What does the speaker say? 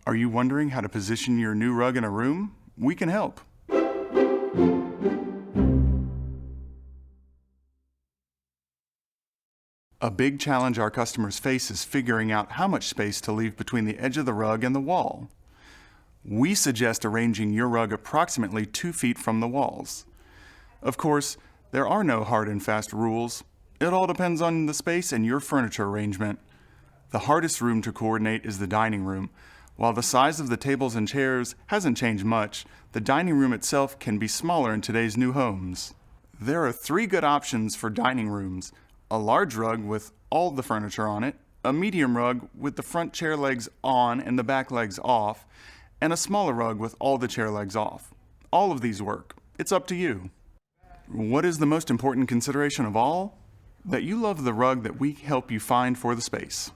Are you wondering how to position your new rug in a room? We can help. A big challenge our customers face is figuring out how much space to leave between the edge of the rug and the wall. We suggest arranging your rug approximately 2 feet from the walls. Of course, there are no hard and fast rules. It all depends on the space and your furniture arrangement. The hardest room to coordinate is the dining room. While the size of the tables and chairs hasn't changed much, the dining room itself can be smaller in today's new homes. There are 3 good options for dining rooms: a large rug with all the furniture on it, a medium rug with the front chair legs on and the back legs off, and a smaller rug with all the chair legs off. All of these work. It's up to you. What is the most important consideration of all? That you love the rug that we help you find for the space.